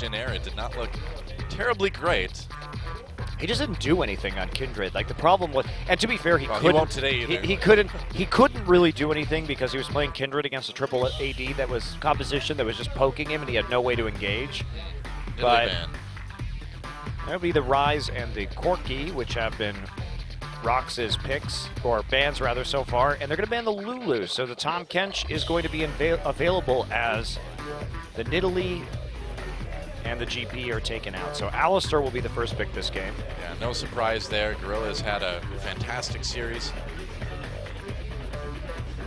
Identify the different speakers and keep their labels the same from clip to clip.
Speaker 1: Jin Air. It did not look terribly great.
Speaker 2: He just didn't do anything on Kindred. Like the problem was, and to be fair, he couldn't.
Speaker 1: He won't today either.
Speaker 2: He couldn't really do anything because he was playing Kindred against a triple AD that was composition that was just poking him, and he had no way to engage. But that would be the Rise and the Corki, which have been ROX's picks, or bans rather, so far, and they're going to ban the Lulu. So the Tahm Kench is going to be available as the Nidalee and the GP are taken out. So Alistar will be the first pick this game.
Speaker 1: Yeah, no surprise there. Gorilla's had a fantastic series.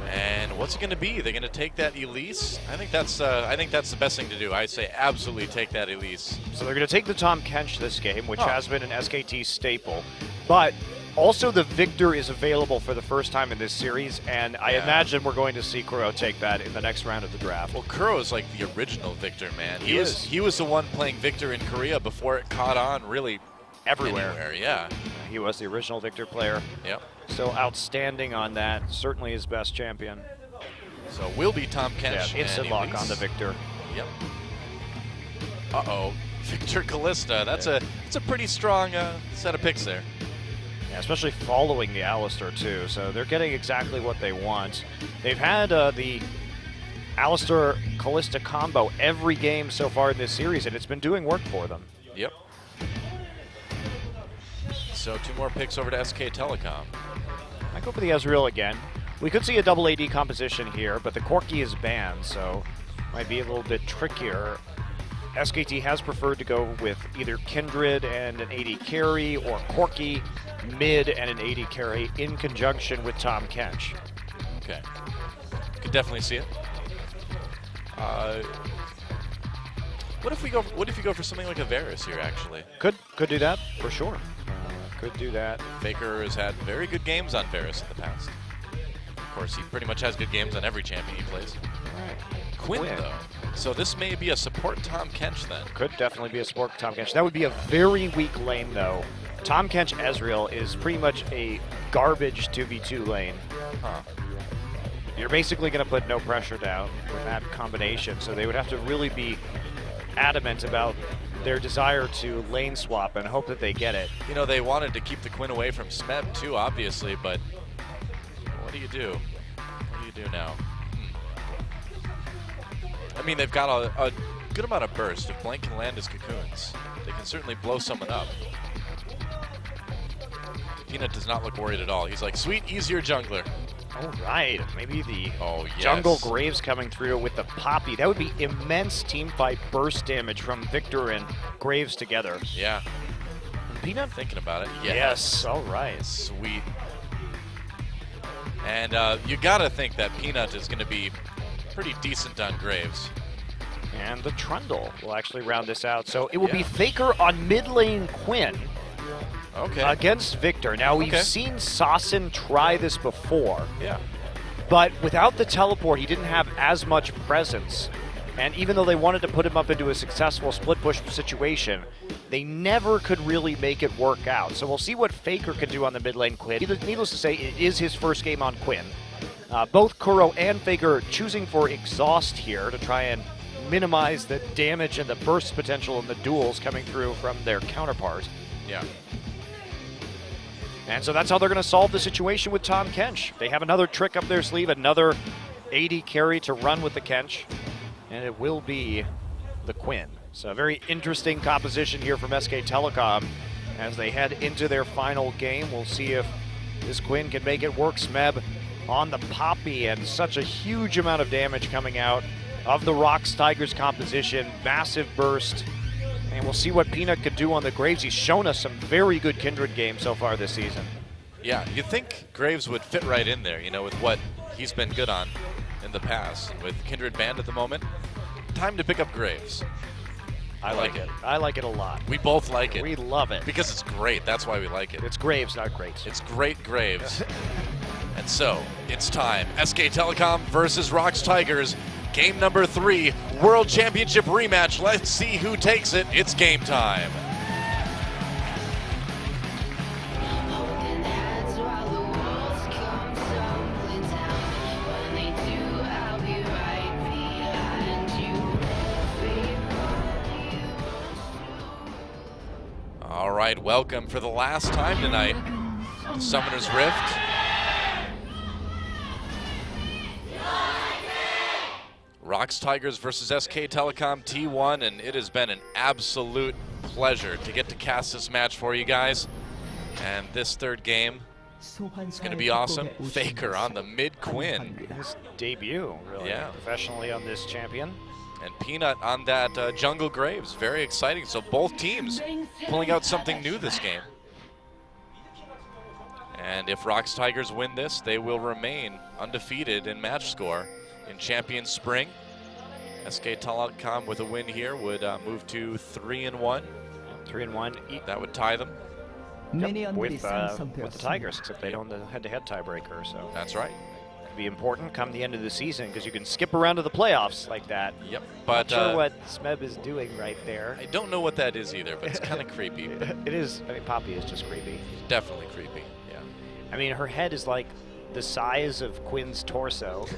Speaker 1: And what's it going to be? They're going to take that Elise? I think that's the best thing to do. I say absolutely take that Elise.
Speaker 2: So they're going to take the Tahm Kench this game, which has been an SKT staple. But also the Victor is available for the first time in this series, and I imagine we're going to see Kuro take that in the next round of the draft.
Speaker 1: Well, Kuro is like the original Victor, man. He was the one playing Victor in Korea before it caught on really
Speaker 2: everywhere.
Speaker 1: Yeah.
Speaker 2: He was the original Victor player.
Speaker 1: Yep.
Speaker 2: So outstanding on that. Certainly his best champion.
Speaker 1: So will be Tahm Kench.
Speaker 2: Yeah, instant lock on the Victor.
Speaker 1: Yep. Uh-oh. Victor Callista. That's a pretty strong set of picks there.
Speaker 2: Yeah, especially following the Alistar too. So they're getting exactly what they want. They've had the Alistar Callista combo every game so far in this series, and it's been doing work for them.
Speaker 1: Yep. So 2 more picks over to SK Telecom.
Speaker 2: I go for the Ezreal again. We could see a double AD composition here, but the Corki is banned, so might be a little bit trickier. SKT has preferred to go with either Kindred and an AD carry, or Corki mid and an AD carry in conjunction with Tahm Kench.
Speaker 1: Okay. Could definitely see it. What if you go for something like a Varus here, actually?
Speaker 2: Could do that, for sure. Could do that.
Speaker 1: Faker has had very good games on Varus in the past. Of course, he pretty much has good games on every champion he plays.
Speaker 2: All right.
Speaker 1: Quinn, though. So this may be a support Tahm Kench, then.
Speaker 2: Could definitely be a support Tahm Kench. That would be a very weak lane, though. Tahm Kench Ezreal is pretty much a garbage 2v2 lane.
Speaker 1: Huh.
Speaker 2: You're basically going to put no pressure down with that combination, so they would have to really be adamant about their desire to lane swap and hope that they get it.
Speaker 1: You know, they wanted to keep the Quinn away from Smeb too, obviously, but what do you do? What do you do now? I mean, they've got a good amount of burst. If Blank can land his cocoons, they can certainly blow someone up. Peanut does not look worried at all. He's like, sweet, easier jungler.
Speaker 2: All right, maybe the
Speaker 1: yes.
Speaker 2: jungle Graves coming through with the Poppy. That would be immense teamfight burst damage from Victor and Graves together.
Speaker 1: Yeah.
Speaker 2: Peanut?
Speaker 1: Thinking about it.
Speaker 2: Yes. All right.
Speaker 1: Sweet. And you gotta think that Peanut is gonna be pretty decent on Graves.
Speaker 2: And the Trundle will actually round this out. So it will be Faker on mid lane Quinn.
Speaker 1: Okay.
Speaker 2: Against Victor. Now, we've seen Sasson try this before.
Speaker 1: Yeah.
Speaker 2: But without the teleport, he didn't have as much presence. And even though they wanted to put him up into a successful split push situation, they never could really make it work out. So we'll see what Faker can do on the mid lane Quinn. Needless to say, it is his first game on Quinn. Both Kuro and Faker choosing for Exhaust here to try and minimize the damage and the burst potential in the duels coming through from their counterpart.
Speaker 1: Yeah.
Speaker 2: And so that's how they're going to solve the situation with Tahm Kench. They have another trick up their sleeve, another AD carry to run with the Kench, and it will be the Quinn. So a very interesting composition here from SK Telecom as they head into their final game. We'll see if this Quinn can make it work. Smeb on the Poppy, and such a huge amount of damage coming out of the ROX Tigers composition. Massive burst. And we'll see what Peanut could do on the Graves. He's shown us some very good Kindred games so far this season.
Speaker 1: Yeah, you'd think Graves would fit right in there, you know, with what he's been good on in the past. With Kindred banned at the moment, time to pick up Graves.
Speaker 2: I like it. I like it a lot.
Speaker 1: We both like it.
Speaker 2: We love it.
Speaker 1: Because it's great. That's why we like it.
Speaker 2: It's Graves, not great.
Speaker 1: It's great Graves. And so, it's time. SK Telecom versus ROX Tigers. Game number 3, World Championship rematch. Let's see who takes it. It's game time. right, welcome for the last time tonight to Summoner's Rift. ROX Tigers versus SK Telecom T1, and it has been an absolute pleasure to get to cast this match for you guys. And this third game is going to be awesome. Faker on the mid Quinn.
Speaker 2: His debut, really, professionally on this champion.
Speaker 1: And Peanut on that Jungle Graves. Very exciting. So both teams pulling out something new this game. And if ROX Tigers win this, they will remain undefeated in match score in Champions Spring. SK Telecom with a win here would move to 3-1.
Speaker 2: 3-1.
Speaker 1: That would tie them.
Speaker 2: Yep, with the Tigers, except they don't have the head-to-head tiebreaker. So
Speaker 1: that's right.
Speaker 2: Could be important come the end of the season because you can skip around to the playoffs like that.
Speaker 1: Yep. But
Speaker 2: not sure what Smeb is doing right there.
Speaker 1: I don't know what that is either, but it's kind of creepy.
Speaker 2: It is. I mean, Poppy is just creepy.
Speaker 1: Definitely creepy. Yeah.
Speaker 2: I mean, her head is like the size of Quinn's torso.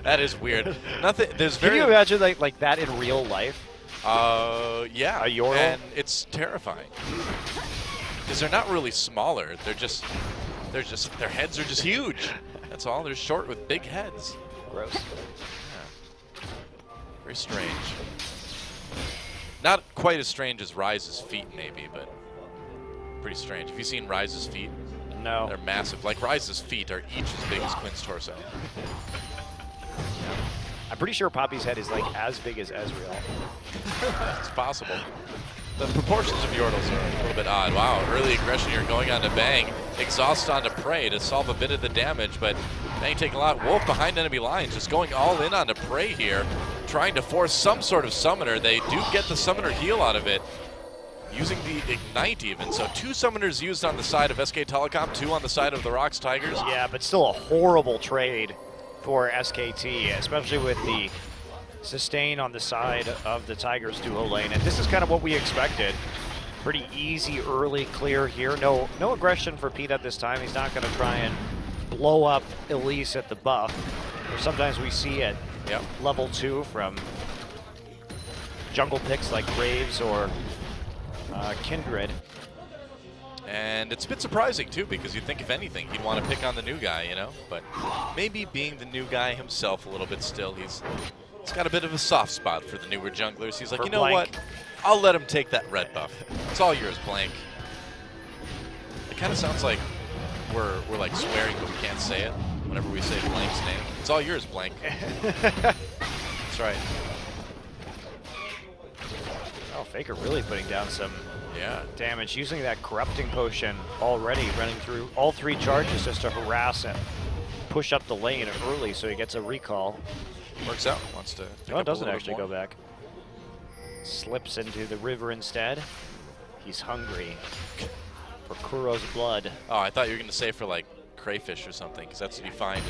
Speaker 1: That is weird. Nothing. There's
Speaker 2: Can
Speaker 1: very.
Speaker 2: you imagine like that in real life?
Speaker 1: Yeah.
Speaker 2: A Yordle?
Speaker 1: And it's terrifying because they're not really smaller. Their heads are just huge. That's all. They're short with big heads.
Speaker 2: Gross.
Speaker 1: Yeah. Very strange. Not quite as strange as Ryze's feet, maybe, but pretty strange. Have you seen Ryze's feet?
Speaker 2: No.
Speaker 1: They're massive. Like Ryze's feet are each as big as Quinn's torso.
Speaker 2: I'm pretty sure Poppy's head is like as big as Ezreal.
Speaker 1: It's possible. The proportions of Yordles are a little bit odd. Wow, early aggression here going on to Bang. Exhaust onto Prey to solve a bit of the damage, but Bang taking a lot. Wolf behind enemy lines, just going all in onto Prey here, trying to force some sort of summoner. They do get the summoner heal out of it, using the Ignite even. So 2 summoners used on the side of SK Telecom, 2 on the side of the ROX Tigers.
Speaker 2: Yeah, but still a horrible trade for SKT, especially with the sustain on the side of the Tigers duo lane. And this is kind of what we expected. Pretty easy early clear here. No aggression for Peanut this time. He's not going to try and blow up Elise at the buff, or sometimes we see at level 2 from jungle picks like Graves or Kindred.
Speaker 1: And it's a bit surprising, too, because you'd think, if anything, he'd want to pick on the new guy, you know? But maybe being the new guy himself a little bit still, he's got a bit of a soft spot for the newer junglers. He's like, you know what? I'll let him take that red buff. It's all yours, Blank. It kind of sounds like we're like swearing, but we can't say it whenever we say Blank's name. It's all yours, Blank. That's right.
Speaker 2: Oh, Faker really putting down some damage, using that corrupting potion already, running through all 3 charges just to harass and push up the lane early so he gets a recall.
Speaker 1: Works out. Wants to.
Speaker 2: No, it doesn't actually go back. Slips into the river instead. He's hungry for Kuro's blood.
Speaker 1: Oh, I thought you were going to say for like crayfish or something, because that's what you find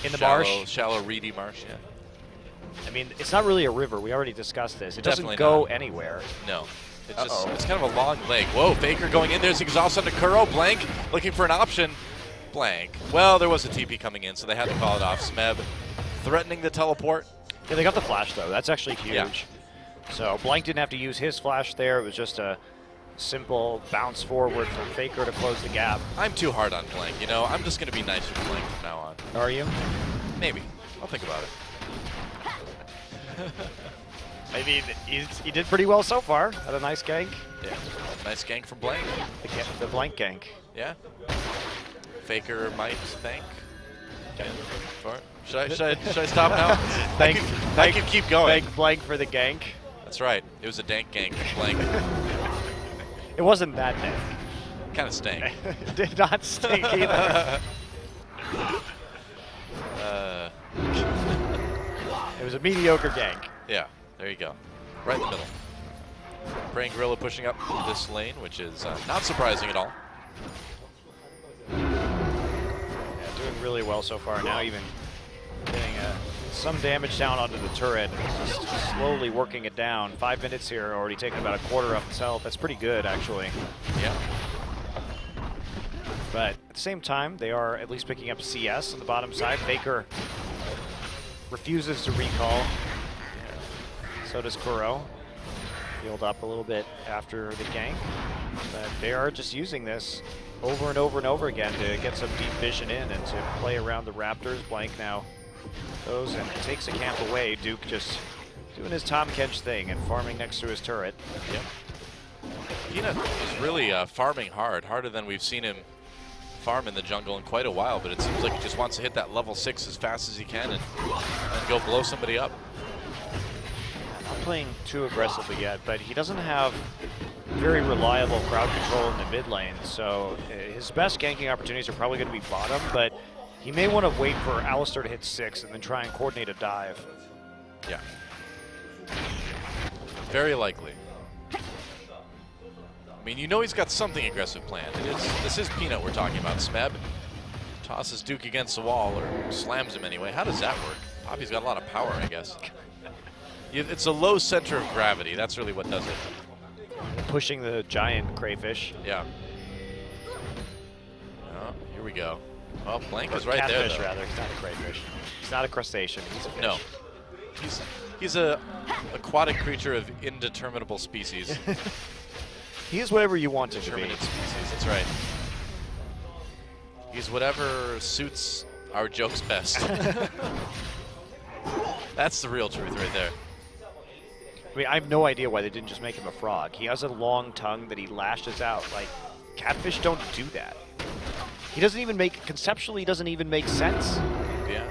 Speaker 1: in
Speaker 2: the marsh.
Speaker 1: Shallow, reedy marsh. Yeah.
Speaker 2: I mean, it's not really a river. We already discussed this. It
Speaker 1: Definitely
Speaker 2: doesn't go
Speaker 1: not.
Speaker 2: Anywhere.
Speaker 1: No. It's just, it's kind of a long lake. Whoa, Faker going in. There's exhaust onto Kuro. Blank looking for an option. Blank. Well, there was a TP coming in, so they had to call it off. Smeb threatening the teleport.
Speaker 2: Yeah, they got the flash, though. That's actually huge.
Speaker 1: Yeah.
Speaker 2: So Blank didn't have to use his flash there. It was just a simple bounce forward from Faker to close the gap.
Speaker 1: I'm too hard on Blank. You know, I'm just going to be nicer to Blank from now on.
Speaker 2: Are you?
Speaker 1: Maybe. I'll think about it.
Speaker 2: I mean, he did pretty well so far. Had a nice gank.
Speaker 1: Yeah, nice gank from Blank.
Speaker 2: The Blank gank.
Speaker 1: Yeah. Faker might thank. Okay. Should I stop now? I can keep going.
Speaker 2: Thank Blank for the gank.
Speaker 1: That's right. It was a dank gank from Blank.
Speaker 2: It wasn't that dank.
Speaker 1: Kind of stank.
Speaker 2: It did not stink either. It was a mediocre gank.
Speaker 1: Yeah, there you go. Right in the middle. Praying Gorilla pushing up this lane, which is not surprising at all.
Speaker 2: Yeah, doing really well so far. Now even getting some damage down onto the turret. Just slowly working it down. 5 minutes here, already taking about a quarter off itself. That's pretty good, actually.
Speaker 1: Yeah.
Speaker 2: But at the same time, they are at least picking up CS on the bottom side. Faker refuses to recall. So does Kuro. healed up a little bit after the gank. But they are just using this over and over and over again to get some deep vision in and to play around the Raptors. Blank now goes and takes a camp away. Duke just doing his Tom Kench thing and farming next to his turret.
Speaker 1: Yep. Peanut is really farming hard, harder than we've seen him farm in the jungle in quite a while, but it seems like he just wants to hit that level 6 as fast as he can and go blow somebody up.
Speaker 2: Not playing too aggressively yet, but he doesn't have very reliable crowd control in the mid lane, so his best ganking opportunities are probably going to be bottom, but he may want to wait for Alistar to hit 6 and then try and coordinate a dive.
Speaker 1: Yeah. Very likely. I mean, you know he's got something aggressive planned. This is Peanut we're talking about. Smeb tosses Duke against the wall, or slams him anyway. How does that work? Poppy's got a lot of power, I guess. It's a low center of gravity. That's really what does it.
Speaker 2: Pushing the giant crayfish.
Speaker 1: Yeah. Oh, here we go. Well, Blank is right
Speaker 2: catfish,
Speaker 1: there, though.
Speaker 2: rather. He's not a crayfish. He's not a crustacean. He's a fish.
Speaker 1: No. He's a aquatic creature of indeterminable species.
Speaker 2: He is whatever you want him to be.
Speaker 1: Determinate species, that's right. He's whatever suits our jokes best. That's the real truth right there.
Speaker 2: I mean, I have no idea why they didn't just make him a frog. He has a long tongue that he lashes out. Like, catfish don't do that. He doesn't even conceptually doesn't even make sense.
Speaker 1: Yeah.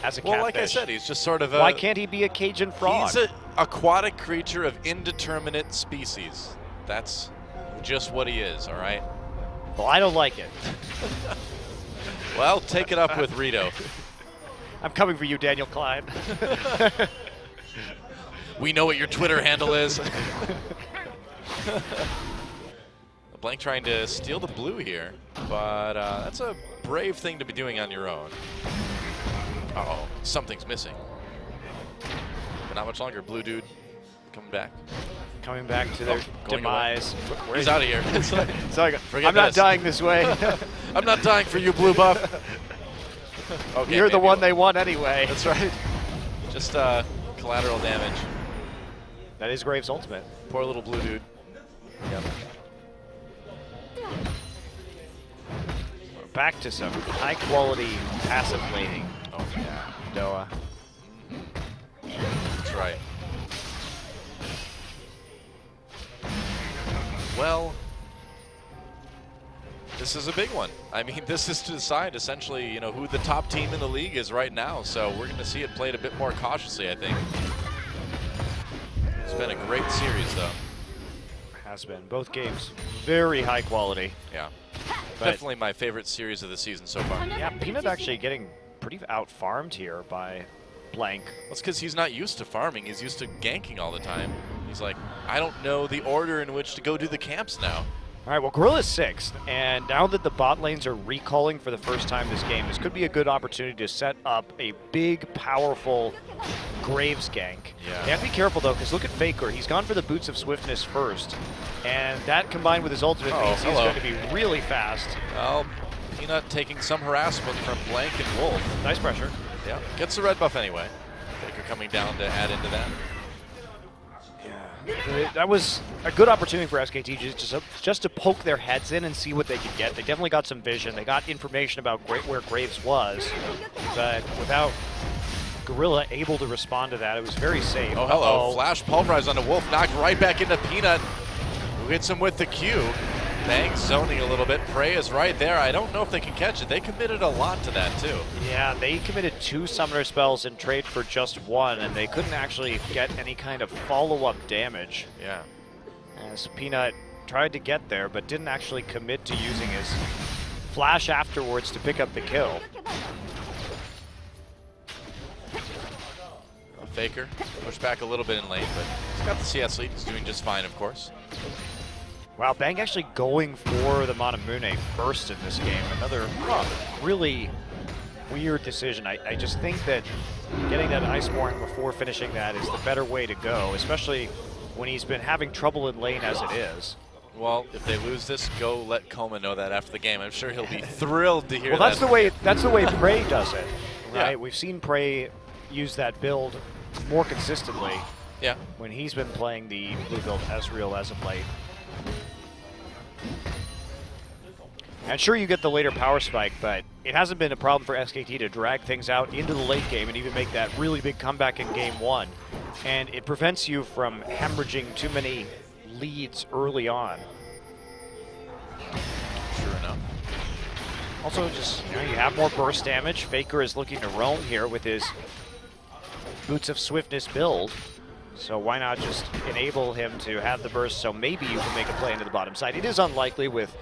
Speaker 2: As a catfish.
Speaker 1: Well, like I said, he's just sort of a...
Speaker 2: Why can't he be a Cajun frog?
Speaker 1: He's an aquatic creature of indeterminate species. That's just what he is, all right?
Speaker 2: Well, I don't like it.
Speaker 1: Well, take it up with Rito.
Speaker 2: I'm coming for you, Daniel Klein.
Speaker 1: We know what your Twitter handle is. Blank trying to steal the blue here, but that's a brave thing to be doing on your own. Uh-oh, something's missing. But not much longer. Blue dude coming back.
Speaker 2: Coming back to their demise.
Speaker 1: He's out of here. It's like,
Speaker 2: I'm not dying this way.
Speaker 1: I'm not dying for you, blue buff. Okay,
Speaker 2: you're the one they want anyway.
Speaker 1: That's right. Just collateral damage.
Speaker 2: That is Graves' ultimate.
Speaker 1: Poor little blue dude. Yep.
Speaker 2: We're back to some high-quality passive laning.
Speaker 1: Oh, yeah.
Speaker 2: Doa.
Speaker 1: That's right. Well, this is a big one. I mean, this is to decide essentially, you know, who the top team in the league is right now. So we're going to see it played a bit more cautiously, I think. It's been a great series, though.
Speaker 2: Has been. Both games very high quality.
Speaker 1: Yeah. Definitely my favorite series of the season so far.
Speaker 2: Yeah, Peanut actually getting pretty out-farmed here by Blank.
Speaker 1: That's because he's not used to farming. He's used to ganking all the time. He's like, I don't know the order in which to go do the camps now.
Speaker 2: All right, well, Gorilla's 6th, and now that the bot lanes are recalling for the first time this game, this could be a good opportunity to set up a big, powerful Graves gank.
Speaker 1: Yeah.
Speaker 2: You have to be careful, though, because look at Faker. He's gone for the Boots of Swiftness first, and that combined with his ultimate means he's going to be really fast.
Speaker 1: Well, Peanut taking some harassment from Blank and Wolf.
Speaker 2: Nice pressure.
Speaker 1: Yeah, gets the red buff anyway. Faker coming down to add into that.
Speaker 2: That was a good opportunity for SKT just to poke their heads in and see what they could get. They definitely got some vision. They got information about where Graves was, but without Gorilla able to respond to that, it was very safe.
Speaker 1: Oh, hello. Flash pulverize on the Wolf, knocked right back into Peanut, who hits him with the Q. Bang zoning a little bit. Prey is right there. I don't know if they can catch it. They committed a lot to that, too.
Speaker 2: Yeah, they committed 2 summoner spells in trade for just 1, and they couldn't actually get any kind of follow-up damage.
Speaker 1: Yeah.
Speaker 2: As Peanut tried to get there, but didn't actually commit to using his flash afterwards to pick up the kill.
Speaker 1: Faker pushed back a little bit in lane, but he's got the CS lead. He's doing just fine, of course.
Speaker 2: Wow, Bang actually going for the Manamune first in this game. Another really weird decision. I just think that getting that Iceborne before finishing that is the better way to go, especially when he's been having trouble in lane as it is.
Speaker 1: Well, if they lose this, go let Coma know that after the game. I'm sure he'll be thrilled to hear
Speaker 2: well,
Speaker 1: that.
Speaker 2: That's the way Prey does it, right?
Speaker 1: Yeah.
Speaker 2: We've seen Prey use that build more consistently.
Speaker 1: Yeah.
Speaker 2: when he's been playing the blue build Ezreal as of late. And sure, you get the later power spike, but it hasn't been a problem for SKT to drag things out into the late game and even make that really big comeback in game one. And it prevents you from hemorrhaging too many leads early on.
Speaker 1: Sure enough.
Speaker 2: Also, just, you know, you have more burst damage. Faker is looking to roam here with his Boots of Swiftness build. So why not just enable him to have the burst so maybe you can make a play into the bottom side. It is unlikely with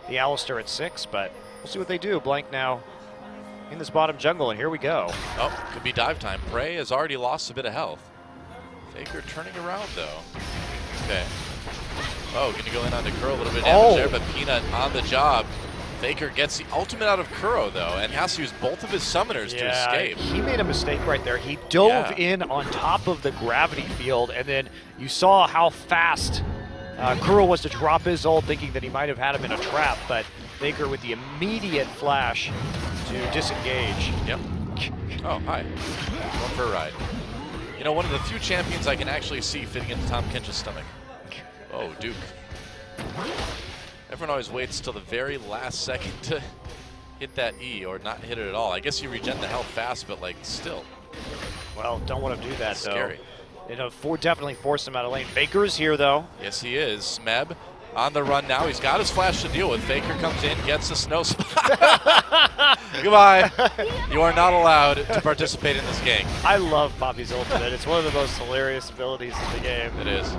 Speaker 2: the Alistar at 6, but we'll see what they do. Blank now in this bottom jungle, and here we go.
Speaker 1: Oh, could be dive time. Prey has already lost a bit of health. Faker turning around, though. Okay. Oh, going to go in on the Kuro, a little bit of damage there, but Peanut on the job. Faker gets the ultimate out of Kuro, though, and has to use both of his summoners to escape.
Speaker 2: He made a mistake right there. He dove in on top of the gravity field, and then you saw how fast Kuro was to drop his ult, thinking that he might have had him in a trap, but Faker with the immediate flash to disengage.
Speaker 1: Yep. Oh, hi. Going for a ride. You know, one of the few champions I can actually see fitting into Tom Kench's stomach. Oh, Duke. Everyone always waits till the very last second to hit that E, or not hit it at all. I guess you regen the health fast, but like still.
Speaker 2: Well, don't want to do that, though.
Speaker 1: Scary.
Speaker 2: You know, definitely force him out of lane. Faker is here, though.
Speaker 1: Yes, he is. Smeb on the run now. He's got his flash to deal with. Faker comes in, gets the snow spot. Goodbye. You are not allowed to participate in this game.
Speaker 2: I love Poppy's ultimate. It's one of the most hilarious abilities in the game.
Speaker 1: It is.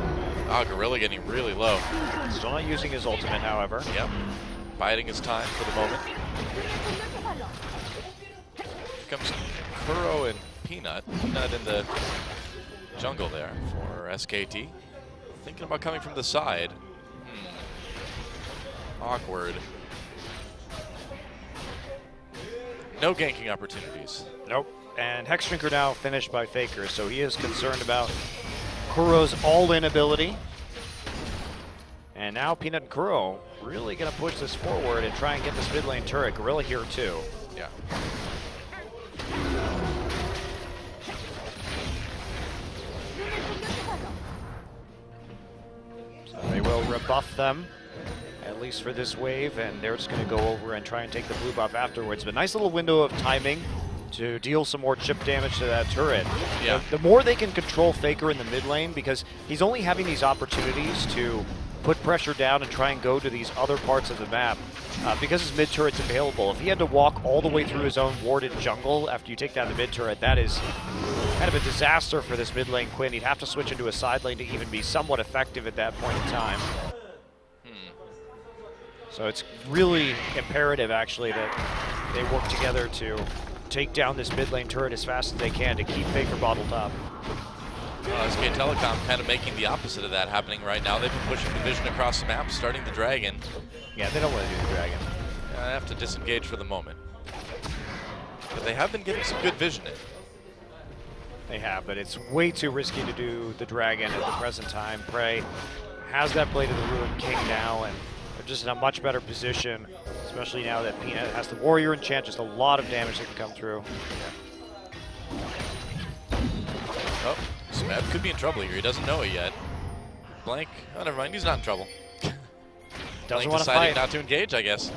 Speaker 1: Oh, Gorilla getting really low.
Speaker 2: Still not using his ultimate, however.
Speaker 1: Yep. Biding his time for the moment. Here comes Kuro and Peanut. Peanut in the jungle there for SKT. Thinking about coming from the side. Awkward. No ganking opportunities.
Speaker 2: Nope. And Hexdrinker now finished by Faker, so he is concerned about Kuro's all-in ability. And now Peanut and Kuro really going to push this forward and try and get this mid lane turret. Gorilla here too.
Speaker 1: Yeah.
Speaker 2: So they will rebuff them, at least for this wave, and they're just going to go over and try and take the blue buff afterwards. But nice little window of timing to deal some more chip damage to that turret.
Speaker 1: Yeah.
Speaker 2: The more they can control Faker in the mid lane, because he's only having these opportunities to put pressure down and try and go to these other parts of the map because his mid turret's available. If he had to walk all the way through his own warded jungle after you take down the mid turret, that is kind of a disaster for this mid lane Quinn. He'd have to switch into a side lane to even be somewhat effective at that point in time. So it's really imperative, actually, that they work together to take down this mid lane turret as fast as they can to keep Faker bottled up.
Speaker 1: SK Telecom kind of making the opposite of that happening right now. They've been pushing the vision across the map, starting the dragon.
Speaker 2: Yeah, they don't want to do the dragon.
Speaker 1: I have to disengage for the moment. But they have been getting some good vision in.
Speaker 2: They have, but it's way too risky to do the dragon at the present time. Prey has that Blade of the Ruined King now, and they're just in a much better position, especially now that Peanut has the Warrior Enchant. Just a lot of damage that can come through.
Speaker 1: Oh, Smeb could be in trouble here. He doesn't know it yet. Blank, oh, never mind. He's not in trouble.
Speaker 2: Doesn't
Speaker 1: Blank
Speaker 2: want to
Speaker 1: deciding
Speaker 2: fight.
Speaker 1: not to engage, I guess.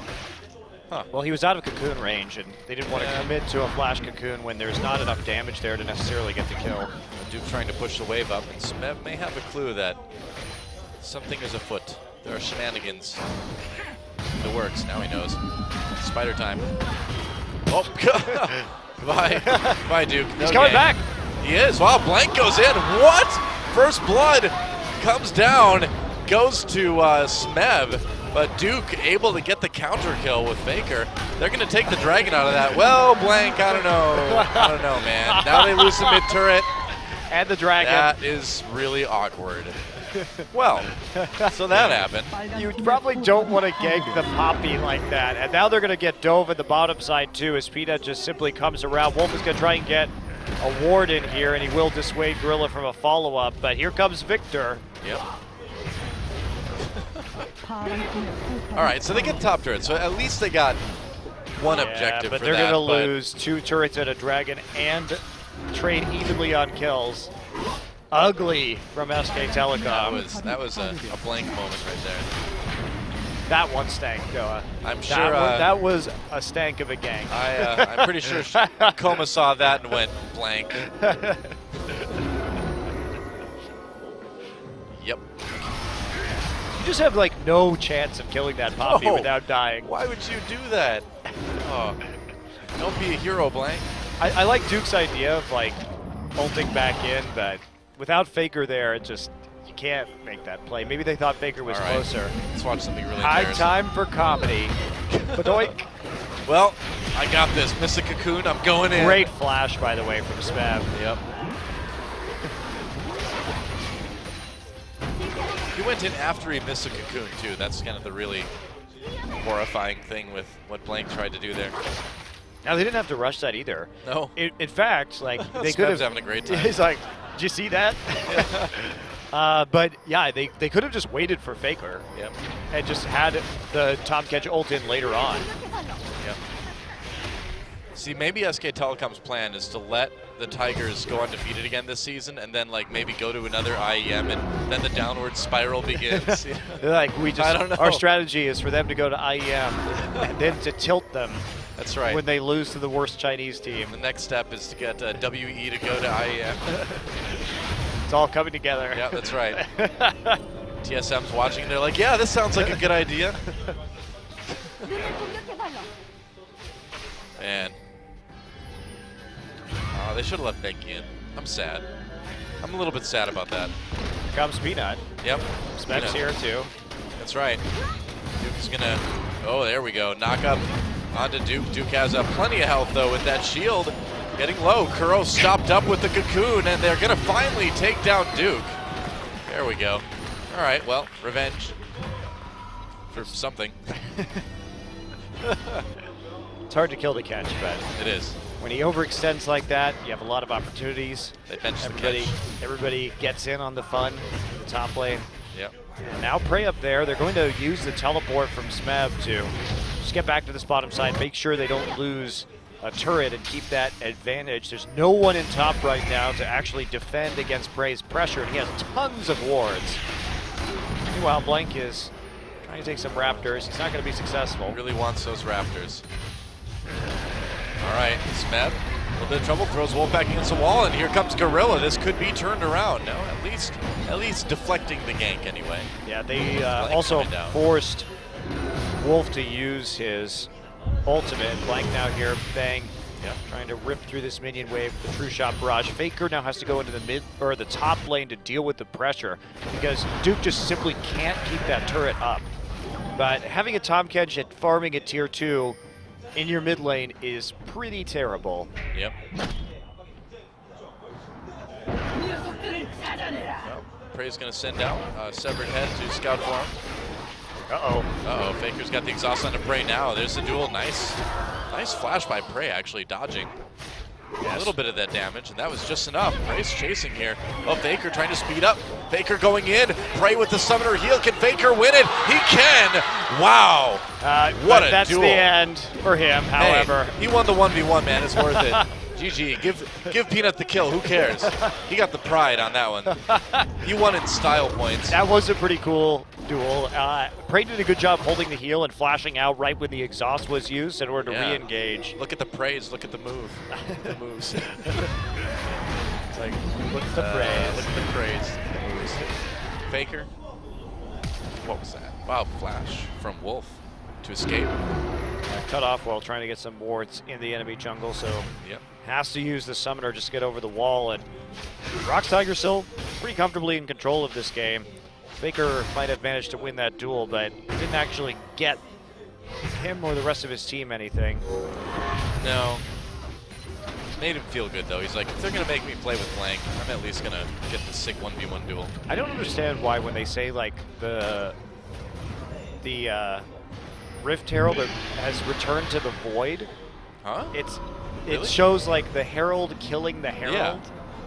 Speaker 1: Huh.
Speaker 2: Well, he was out of cocoon range, and they didn't want to commit to a flash cocoon when there's not enough damage there to necessarily get the kill.
Speaker 1: Duke trying to push the wave up, and Smeb may have a clue that something is afoot. There are shenanigans in the works. Now he knows. Spider time. Oh, goodbye. Goodbye, Duke.
Speaker 2: He's coming back.
Speaker 1: He is. Wow, Blank goes in. What? First blood comes down, goes to Smeb, but Duke able to get the counter kill with Faker. They're going to take the dragon out of that. Well, Blank, I don't know. I don't know, man. Now they lose the mid turret.
Speaker 2: And the dragon.
Speaker 1: That is really awkward. Well, so that happened.
Speaker 2: You probably don't want to gank the Poppy like that. And now they're going to get dove in the bottom side too, as Peanut just simply comes around. Wolf is going to try and get a ward in here, and he will dissuade Gorilla from a follow-up. But here comes Victor.
Speaker 1: Yep. All right, so they get top turret. So at least they got one objective
Speaker 2: but
Speaker 1: for
Speaker 2: they're
Speaker 1: that.
Speaker 2: going to lose 2 turrets and a dragon and trade evenly on kills. ugly from SK Telecom.
Speaker 1: That was a blank moment right there.
Speaker 2: That one stank, Goa.
Speaker 1: I'm sure
Speaker 2: that was a stank of a gang.
Speaker 1: I'm pretty sure Coma saw that and went blank. Yep.
Speaker 2: You just have like no chance of killing that Poppy without dying.
Speaker 1: Why would you do that? Oh, don't be a hero, blank.
Speaker 2: I like Duke's idea of like ulting back in, but without Faker there, it just, you can't make that play. Maybe they thought Faker was closer.
Speaker 1: Let's watch something really
Speaker 2: High
Speaker 1: embarrassing.
Speaker 2: time for comedy. Badoink.
Speaker 1: Well, I got this. Miss a cocoon, I'm going in.
Speaker 2: Great flash, by the way, from Spam.
Speaker 1: Yep. He went in after he missed a cocoon, too. That's kind of the really horrifying thing with what Blank tried to do there.
Speaker 2: Now, they didn't have to rush that either.
Speaker 1: No.
Speaker 2: In fact, like, they could have...
Speaker 1: having a great time.
Speaker 2: He's like, did you see that? But, yeah, they could have just waited for Faker.
Speaker 1: Yep.
Speaker 2: And just had the Tom Catch ult in later on.
Speaker 1: Yep. See, maybe SK Telecom's plan is to let the Tigers go undefeated again this season, and then like maybe go to another IEM, and then the downward spiral begins.
Speaker 2: They're like,
Speaker 1: I don't know.
Speaker 2: Our strategy is for them to go to IEM and then to tilt them.
Speaker 1: That's right.
Speaker 2: When they lose to the worst Chinese team.
Speaker 1: The next step is to get WE to go to IEM.
Speaker 2: It's all coming together.
Speaker 1: Yeah, that's right. TSM's watching, and they're like, yeah, this sounds like a good idea. Man. They should have let Becky in. I'm sad. I'm a little bit sad about that.
Speaker 2: Here comes Peanut.
Speaker 1: Yep.
Speaker 2: Specs here too.
Speaker 1: That's right. Duke's gonna, oh, there we go. Knock up onto Duke. Duke has plenty of health though with that shield. Getting low. Kuro stopped up with the cocoon, and they're gonna finally take down Duke. There we go. All right, well, revenge for something.
Speaker 2: It's hard to kill the catch, but
Speaker 1: it is.
Speaker 2: When he overextends like that, you have a lot of opportunities.
Speaker 1: They bench the catch.
Speaker 2: Everybody gets in on the fun, the top lane.
Speaker 1: Yep.
Speaker 2: And now Prey up there. They're going to use the teleport from Smev to just get back to this bottom side, make sure they don't lose a turret and keep that advantage. There's no one in top right now to actually defend against Prey's pressure, and he has tons of wards. Meanwhile, Blank is trying to take some Raptors. He's not going to be successful.
Speaker 1: Really wants those Raptors. All right, Smev, a little bit of trouble, throws Wolf back against the wall, and here comes Gorilla. This could be turned around. No, at least deflecting the gank anyway.
Speaker 2: Yeah, they also forced Wolf to use his ultimate. Blank now here, Bang, trying to rip through this minion wave with the True Shot Barrage. Faker now has to go into the mid or the top lane to deal with the pressure because Duke just simply can't keep that turret up. But having a Tom Catch at farming at tier 2 in your mid lane is pretty terrible.
Speaker 1: Yep. Well, Prey's going to send out Severed Head to scout for him. Uh-oh, Faker's got the exhaust on to Prey now. There's the duel. Nice flash by Prey, actually, dodging a little bit of that damage, and that was just enough. Prey's chasing here. Oh, Faker trying to speed up. Faker going in. Prey with the summoner heal. Can Faker win it? He can! Wow! What a duel.
Speaker 2: That's the end for him, however.
Speaker 1: Hey, he won the 1v1, man. It's worth it. GG. Give Peanut the kill. Who cares? He got the pride on that one. He won in style points.
Speaker 2: That was a pretty cool duel. Prey did a good job holding the heal and flashing out right when the exhaust was used in order to re-engage.
Speaker 1: Look at the praise. Look at the move. The moves. It's like,
Speaker 2: look at the praise.
Speaker 1: Look at the praise. The moves. Faker. What was that? Wow, flash from Wolf to escape.
Speaker 2: Cut off while trying to get some wards in the enemy jungle, so has to use the summoner just to get over the wall. And ROX Tiger still pretty comfortably in control of this game. Faker might have managed to win that duel, but didn't actually get him or the rest of his team anything.
Speaker 1: No. Made him feel good, though. He's like, if they're going to make me play with Blank, I'm at least going to get the sick 1v1 duel.
Speaker 2: I don't understand why when they say, like, the Rift Herald has returned to the Void.
Speaker 1: Huh?
Speaker 2: It shows, like, the Herald killing the Herald.
Speaker 1: Yeah.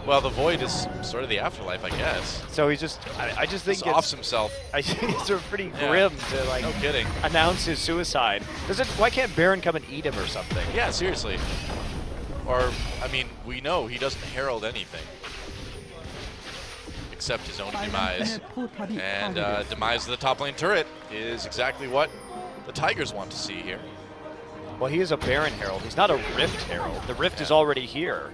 Speaker 1: Well, the Void is sort of the afterlife, I guess.
Speaker 2: So he's just, I just think
Speaker 1: he offs himself.
Speaker 2: I think it's sort of pretty grim to, like,
Speaker 1: no kidding,
Speaker 2: announce his suicide. Why can't Baron come and eat him or something?
Speaker 1: Yeah, seriously. Or, I mean, we know he doesn't herald anything. accept his own demise. And demise of the top lane turret is exactly what the Tigers want to see here.
Speaker 2: Well, he is a Baron Herald. He's not a Rift Herald. The Rift is already here.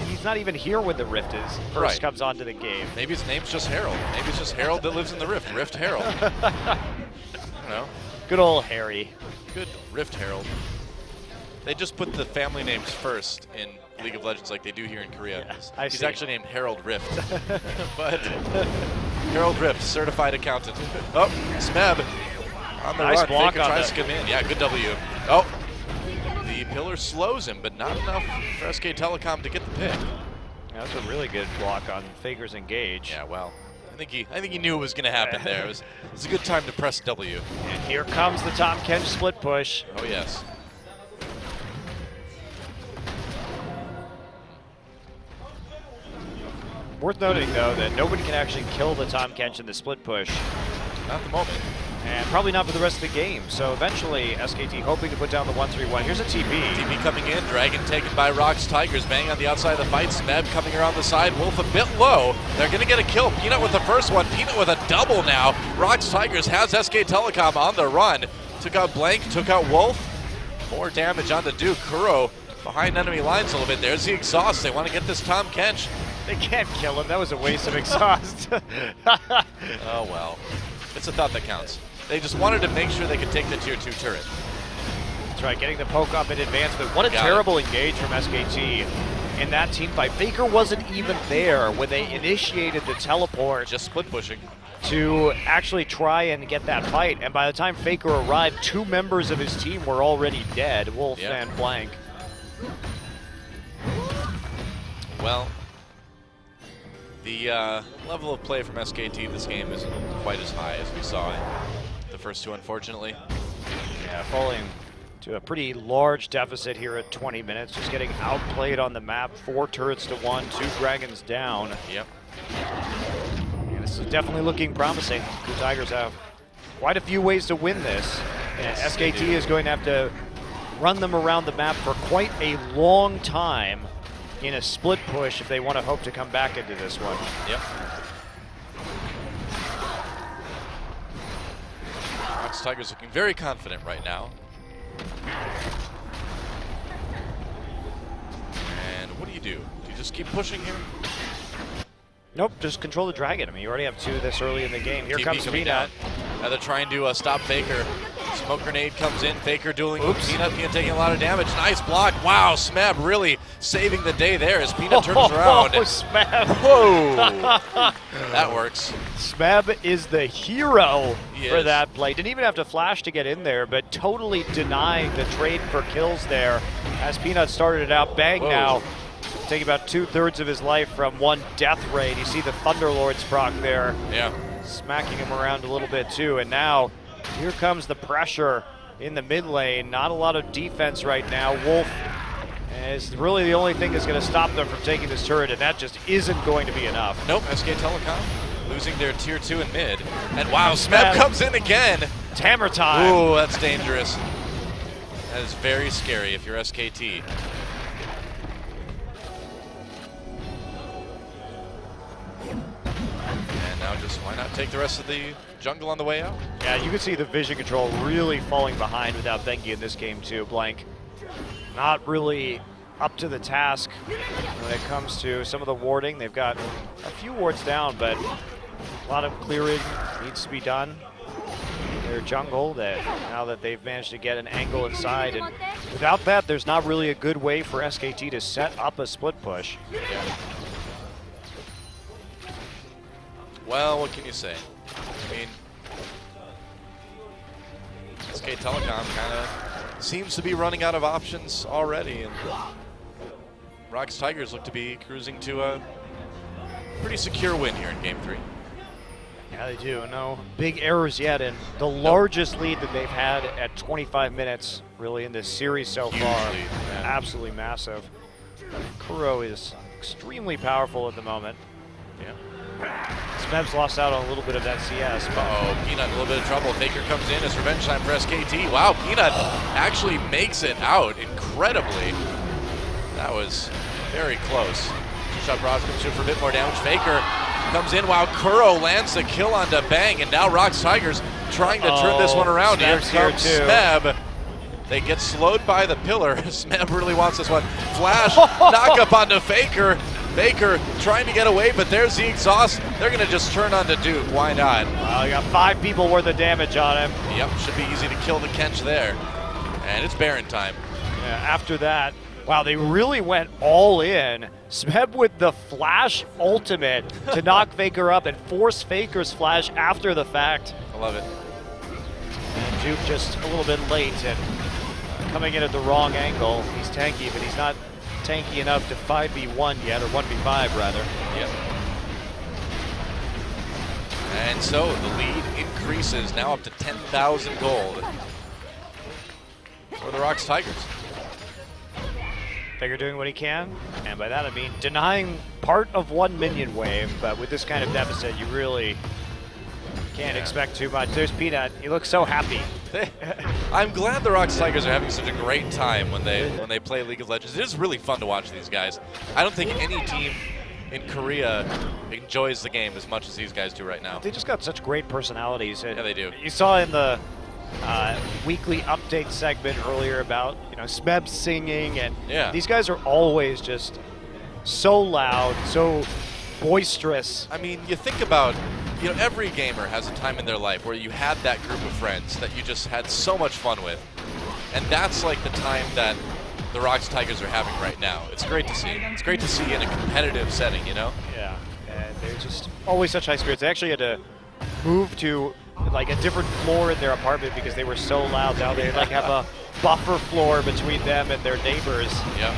Speaker 2: He's not even here when the Rift is first comes onto the game.
Speaker 1: Maybe his name's just Herald. Maybe it's just Herald that lives in the Rift. Rift Herald. I don't know.
Speaker 2: Good old Harry.
Speaker 1: Good Rift Herald. They just put the family names first in League of Legends like they do here in Korea.
Speaker 2: Yeah,
Speaker 1: He's actually named Harold Rift. But Harold Rift, certified accountant. Oh, Smeb on the
Speaker 2: nice
Speaker 1: run.
Speaker 2: Block
Speaker 1: Faker
Speaker 2: on
Speaker 1: tries to come in. Yeah, good W. Oh, the pillar slows him, but not enough for SK Telecom to get the pick.
Speaker 2: Yeah, that's a really good block on Faker's engage.
Speaker 1: Yeah, well, I think he knew it was going to happen there. It was a good time to press W.
Speaker 2: And here comes the Tahm Kench split push.
Speaker 1: Oh, yes.
Speaker 2: Worth noting, though, that nobody can actually kill the Tahm Kench in the split push.
Speaker 1: Not at the moment.
Speaker 2: And probably not for the rest of the game. So eventually, SKT hoping to put down the 1-3-1. Here's a TP.
Speaker 1: TP coming in. Dragon taken by ROX Tigers. Bang on the outside of the fight. Smeb coming around the side. Wolf a bit low. They're going to get a kill. Peanut with the first one. Peanut with a double now. ROX Tigers has SK Telecom on the run. Took out Blank. Took out Wolf. More damage onto Duke. Kuro behind enemy lines a little bit. There's the exhaust. They want to get this Tahm Kench.
Speaker 2: They can't kill him. That was a waste of exhaust.
Speaker 1: Oh, well. It's a thought that counts. They just wanted to make sure they could take the tier 2 turret.
Speaker 2: That's right, getting the poke up in advance, but what a terrible engage from SKT in that team fight. Faker wasn't even there when they initiated the teleport.
Speaker 1: Just split pushing.
Speaker 2: To actually try and get that fight, and by the time Faker arrived, 2 members of his team were already dead, Wolf and Blank.
Speaker 1: Well, the level of play from SKT this game isn't quite as high as we saw in the first two, unfortunately.
Speaker 2: Yeah, falling to a pretty large deficit here at 20 minutes, just getting outplayed on the map, 4 turrets to 1, 2 dragons down.
Speaker 1: Yep.
Speaker 2: And this is definitely looking promising. The Tigers have quite a few ways to win this. And SKT is going to have to run them around the map for quite a long time in a split push if they want to hope to come back into this one.
Speaker 1: Yep. ROX Tigers looking very confident right now. And what do? Do you just keep pushing here?
Speaker 2: Nope, just control the dragon. I mean, you already have 2 this early in the game. Here
Speaker 1: TP
Speaker 2: comes Peanut.
Speaker 1: Now they're trying to stop Faker. Smoke grenade comes in. Faker dueling with Peanut. Peanut taking a lot of damage. Nice block. Wow, Smeb really saving the day there as Peanut turns around.
Speaker 2: Oh, Smeb.
Speaker 1: Whoa. That works.
Speaker 2: Smeb is the hero
Speaker 1: He
Speaker 2: for
Speaker 1: is.
Speaker 2: that play. Didn't even have to flash to get in there, but totally denying the trade for kills there as Peanut started it out. Bang now. Taking about 2/3 of his life from 1 death raid. You see the Thunderlord's proc there.
Speaker 1: Yeah.
Speaker 2: Smacking him around a little bit too. And now here comes the pressure in the mid lane. Not a lot of defense right now. Wolf is really the only thing that's going to stop them from taking this turret, and that just isn't going to be enough.
Speaker 1: Nope, SK Telecom losing their tier 2 in mid. And wow, Smeb comes in again.
Speaker 2: It's hammer time.
Speaker 1: Ooh, that's dangerous. That is very scary if you're SKT. And now just why not take the rest of the jungle on the way out?
Speaker 2: Yeah, you can see the vision control really falling behind without Bengi in this game too. Blank not really up to the task when it comes to some of the warding. They've got a few wards down, but a lot of clearing needs to be done. Their jungle, that now that they've managed to get an angle inside, and without that, there's not really a good way for SKT to set up a split push.
Speaker 1: Yeah. Well, what can you say? I mean, SK Telecom kind of seems to be running out of options already, and ROX Tigers look to be cruising to a pretty secure win here in Game 3.
Speaker 2: Yeah, they do. No big errors yet, and the largest lead that they've had at 25 minutes, really, in this series so far.
Speaker 1: Huge lead, yeah.
Speaker 2: Absolutely massive. Kuro is extremely powerful at the moment.
Speaker 1: Yeah.
Speaker 2: Smeb's lost out on a little bit of that CS.
Speaker 1: Uh-oh, Peanut in a little bit of trouble. Faker comes in. It's revenge time for SKT. Wow, Peanut actually makes it out incredibly. That was very close. Two-shot Bros comes in for a bit more damage. Faker comes in while Kuro lands the kill onto Bang, and now ROX Tigers trying to turn this one around. Here comes Smeb. They get slowed by the pillar. Smeb really wants this one. Flash, knock up onto Faker. Faker trying to get away, but there's the exhaust. They're going to just turn onto Duke. Why not?
Speaker 2: Well, you got 5 people worth of damage on him.
Speaker 1: Yep, should be easy to kill the Kench there. And it's Baron time.
Speaker 2: Yeah, after that, wow, they really went all in. Smeb with the flash ultimate to knock Faker up and force Faker's flash after the fact.
Speaker 1: I love it.
Speaker 2: And Duke just a little bit late and coming in at the wrong angle. He's tanky, but he's not tanky enough to 5v1 yet, or 1v5 rather.
Speaker 1: Yep. And so the lead increases now up to 10,000 gold for the ROX Tigers.
Speaker 2: Faker doing what he can, and by that I mean denying part of one minion wave, but with this kind of deficit, you really can't expect too much. There's Peanut. He looks so happy.
Speaker 1: I'm glad the ROX Tigers are having such a great time when they play League of Legends. It is really fun to watch these guys. I don't think any team in Korea enjoys the game as much as these guys do right now.
Speaker 2: They just got such great personalities.
Speaker 1: Yeah, they do.
Speaker 2: You saw in the weekly update segment earlier about Smeb singing, and these guys are always just so loud, so boisterous.
Speaker 1: I mean, you think about, every gamer has a time in their life where you had that group of friends that you just had so much fun with, and that's like the time that the ROX Tigers are having right now. It's great to see. It's great to see in a competitive setting,
Speaker 2: Yeah, and they're just always such high spirits. They actually had to move to like a different floor in their apartment because they were so loud. Now they like have a buffer floor between them and their neighbors.
Speaker 1: Yep.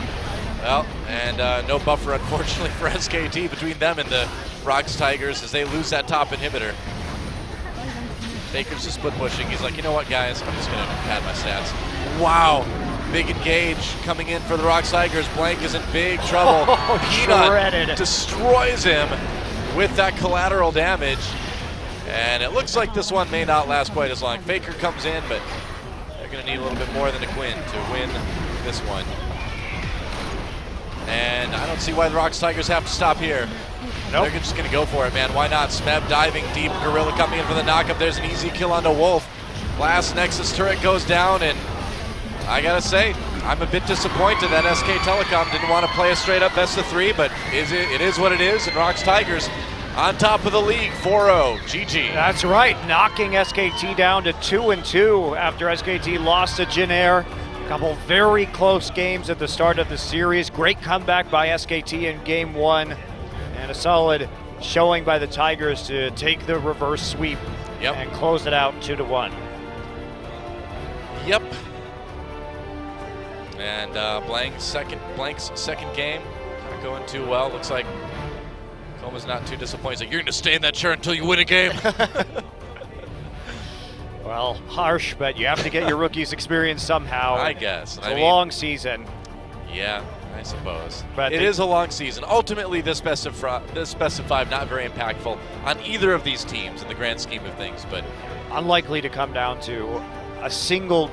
Speaker 1: Well, and no buffer, unfortunately, for SKT between them and the ROX Tigers as they lose that top inhibitor. Baker's just split pushing. He's like, you know what, guys? I'm just going to pad my stats. Wow. Big engage coming in for the ROX Tigers. Blank is in big trouble. Peanut destroys him with that collateral damage. And it looks like this one may not last quite as long. Faker comes in, but they're going to need a little bit more than a Quinn to win this one. And I don't see why the ROX Tigers have to stop here. Nope. They're just going to go for it, man. Why not? Smeb diving deep. Gorilla coming in for the knockup. There's an easy kill onto Wolf. Last Nexus turret goes down, and I got to say, I'm a bit disappointed that SK Telecom didn't want to play a straight-up best-of-3, but it is what it is, and ROX Tigers on top of the league, 4-0, GG.
Speaker 2: That's right, knocking SKT down to 2-2 after SKT lost to Jin Air. A couple very close games at the start of the series. Great comeback by SKT in game 1, and a solid showing by the Tigers to take the reverse sweep and close it out 2-1.
Speaker 1: Yep. And Blank's second game not going too well. Looks like Coma's not too disappointed. He's like, you're going to stay in that chair until you win a game.
Speaker 2: Well, harsh, but you have to get your rookies experience somehow.
Speaker 1: I guess.
Speaker 2: It's a long season.
Speaker 1: Yeah, I suppose.
Speaker 2: But
Speaker 1: it is a long season. Ultimately, this best of 5 not very impactful on either of these teams in the grand scheme of things, but
Speaker 2: unlikely to come down to a single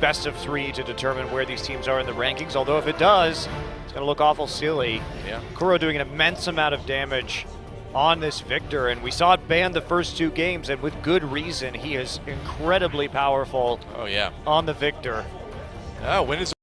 Speaker 2: best-of-3 to determine where these teams are in the rankings, although if it does, it's going to look awful silly.
Speaker 1: Yeah.
Speaker 2: Kuro doing an immense amount of damage on this Victor, and we saw it banned the first 2 games, and with good reason. He is incredibly powerful
Speaker 1: oh, yeah.
Speaker 2: on the Victor.
Speaker 1: Oh, when is